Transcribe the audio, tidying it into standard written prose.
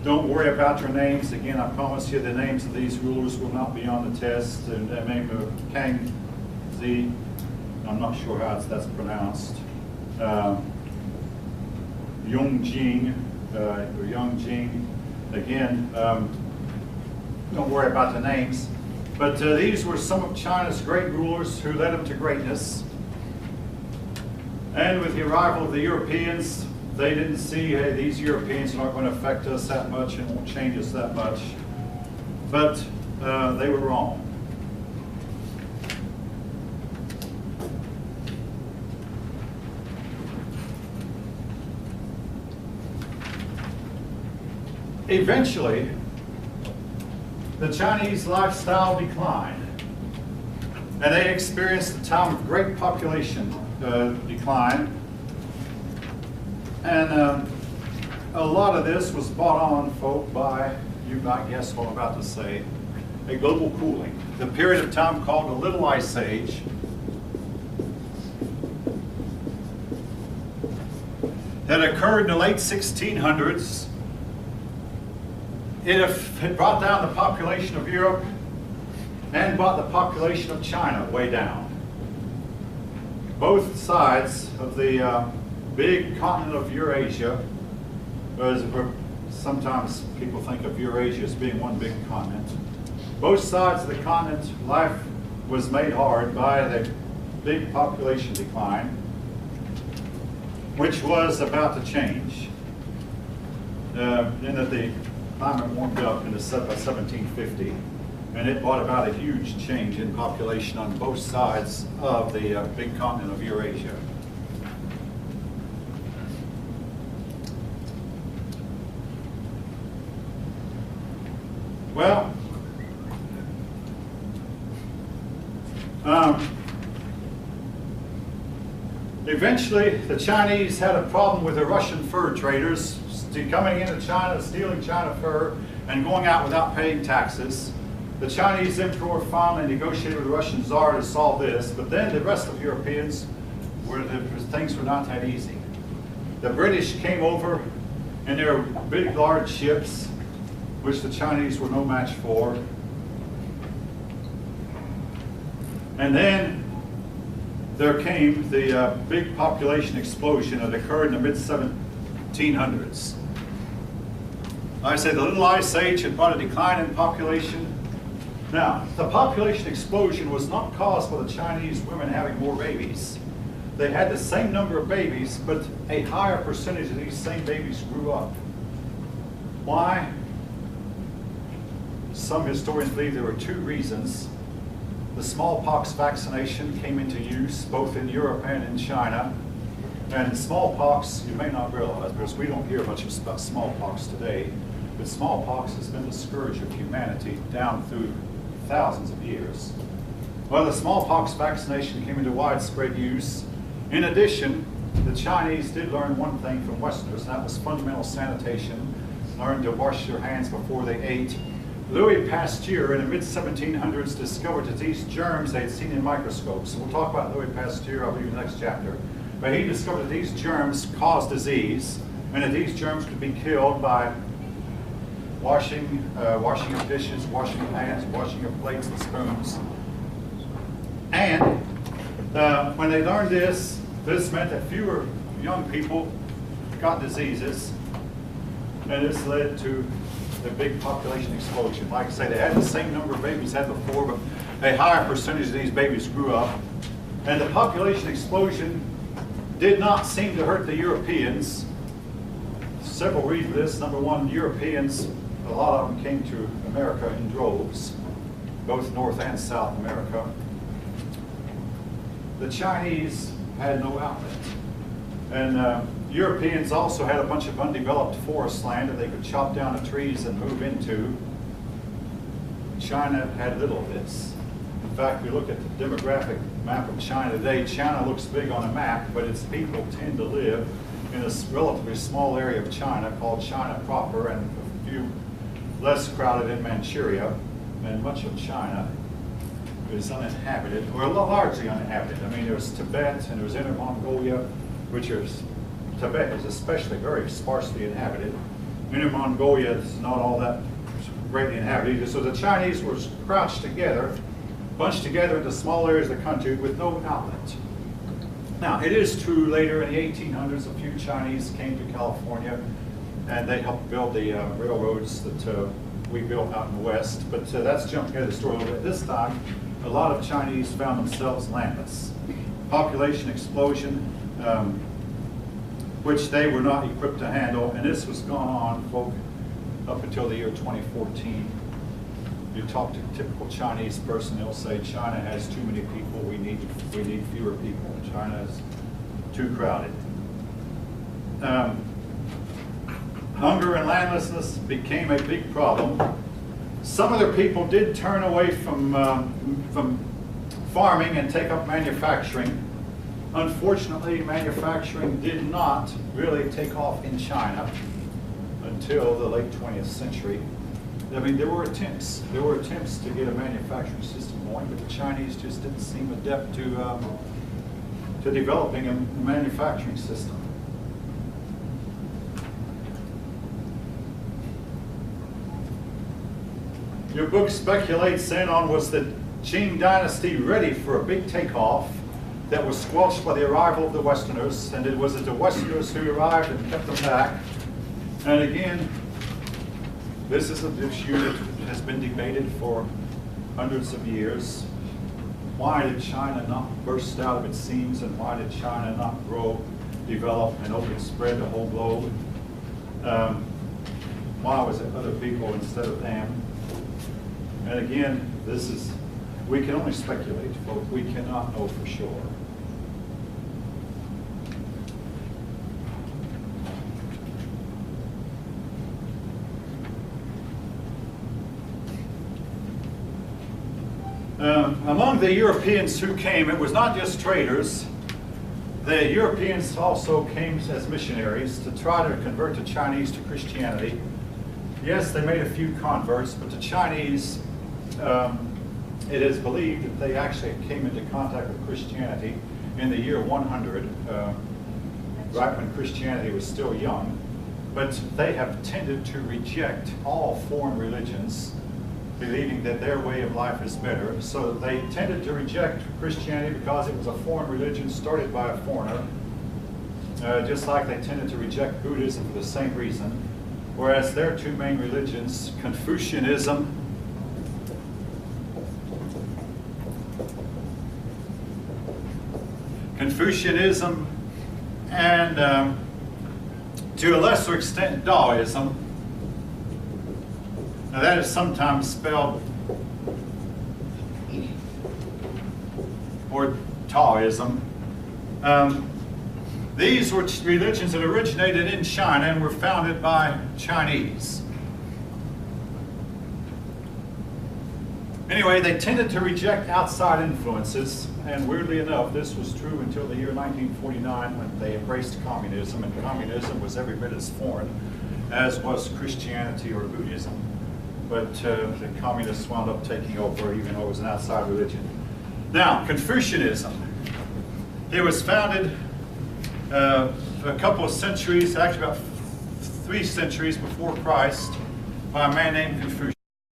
Don't worry about your names. Again, I promise you the names of these rulers will not be on the test. And the name of Kang Zi, I'm not sure how that's pronounced. Yongjing, or Yongjing. Again, don't worry about the names. But these were some of China's great rulers who led them to greatness. And with the arrival of the Europeans, they didn't see, hey, these Europeans are not going to affect us that much and won't change us that much. But they were wrong. Eventually, the Chinese lifestyle declined, and they experienced a time of great population decline. And a lot of this was brought on, folk, by, you might guess what I'm about to say, a global cooling. The period of time called the Little Ice Age. That occurred in the late 1600s. It had brought down the population of Europe and brought the population of China way down. Both sides of the big continent of Eurasia, as sometimes people think of Eurasia as being one big continent. Both sides of the continent, life was made hard by the big population decline, which was about to change. In that the climate warmed up by 1750, and it brought about a huge change in population on both sides of the big continent of Eurasia. Well, eventually the Chinese had a problem with the Russian fur traders coming into China, stealing China fur, and going out without paying taxes. The Chinese emperor finally negotiated with the Russian Tsar to solve this, but then the rest of Europeans, things were not that easy. The British came over in their big, large ships, which the Chinese were no match for. And then there came the big population explosion that occurred in the mid-1700s. I say the Little Ice Age had brought a decline in population. Now, the population explosion was not caused by the Chinese women having more babies. They had the same number of babies, but a higher percentage of these same babies grew up. Why? Some historians believe there were two reasons. The smallpox vaccination came into use both in Europe and in China. And smallpox, you may not realize, because we don't hear much about smallpox today, but smallpox has been the scourge of humanity down through thousands of years. Well, the smallpox vaccination came into widespread use. In addition, the Chinese did learn one thing from Westerners, and that was fundamental sanitation, learned to wash their hands before they ate. Louis Pasteur in the mid-1700s discovered that these germs they had seen in microscopes. So we'll talk about Louis Pasteur, I believe, in the next chapter. But he discovered that these germs cause disease, and that these germs could be killed by washing of dishes, washing of hands, washing of plates and spoons. And when they learned this, this meant that fewer young people got diseases, and this led to the big population explosion. Like I say, they had the same number of babies as before, but a higher percentage of these babies grew up. And the population explosion did not seem to hurt the Europeans. Several reasons for this. Number one, Europeans, a lot of them came to America in droves, both North and South America. The Chinese had no outlet. And Europeans also had a bunch of undeveloped forest land that they could chop down the trees and move into. China had little of this. In fact, we look at the demographic map of China today. China looks big on a map, but its people tend to live in a relatively small area of China called China proper, and a few less crowded in Manchuria. And much of China is uninhabited, or largely uninhabited. I mean, there's Tibet and there's Inner Mongolia, which is, Tibet is especially very sparsely inhabited. Inner Mongolia is not all that greatly inhabited. So the Chinese were crouched together, bunched together into small areas of the country with no outlet. Now, it is true later in the 1800s, a few Chinese came to California and they helped build the railroads that we built out in the West. But that's jumping ahead of the story a little bit. This time, a lot of Chinese found themselves landless. Population explosion, which they were not equipped to handle, and this was going on, folk, up until the year 2014. You talk to a typical Chinese person, they'll say China has too many people, we need fewer people. China is too crowded. Hunger and landlessness became a big problem. Some of the people did turn away from farming and take up manufacturing. Unfortunately, manufacturing did not really take off in China until the late 20th century. I mean, there were attempts to get a manufacturing system going, but the Chinese just didn't seem adept to developing a manufacturing system. Your book speculates then on, was the Qing dynasty ready for a big takeoff that was squelched by the arrival of the Westerners, and was it the Westerners who arrived and kept them back? And again, this is an issue that has been debated for hundreds of years. Why did China not burst out of its seams, and why did China not grow, develop, and open spread the whole globe? Why was it other people instead of them? And again, we can only speculate, folks. We cannot know for sure. Among the Europeans who came, it was not just traders. The Europeans also came as missionaries to try to convert the Chinese to Christianity. Yes, they made a few converts, but the Chinese, it is believed that they actually came into contact with Christianity in the year 100, right when Christianity was still young. But they have tended to reject all foreign religions, believing that their way of life is better. So they tended to reject Christianity because it was a foreign religion started by a foreigner, just like they tended to reject Buddhism for the same reason. Whereas their two main religions, Confucianism and to a lesser extent Taoism. Now that is sometimes spelled, or Taoism. These were religions that originated in China and were founded by Chinese. Anyway, they tended to reject outside influences, and weirdly enough, this was true until the year 1949 when they embraced communism, and communism was every bit as foreign as was Christianity or Buddhism. But the communists wound up taking over even though it was an outside religion. Now, Confucianism. It was founded a couple of centuries, actually about 3 centuries before Christ, by a man named Confucius.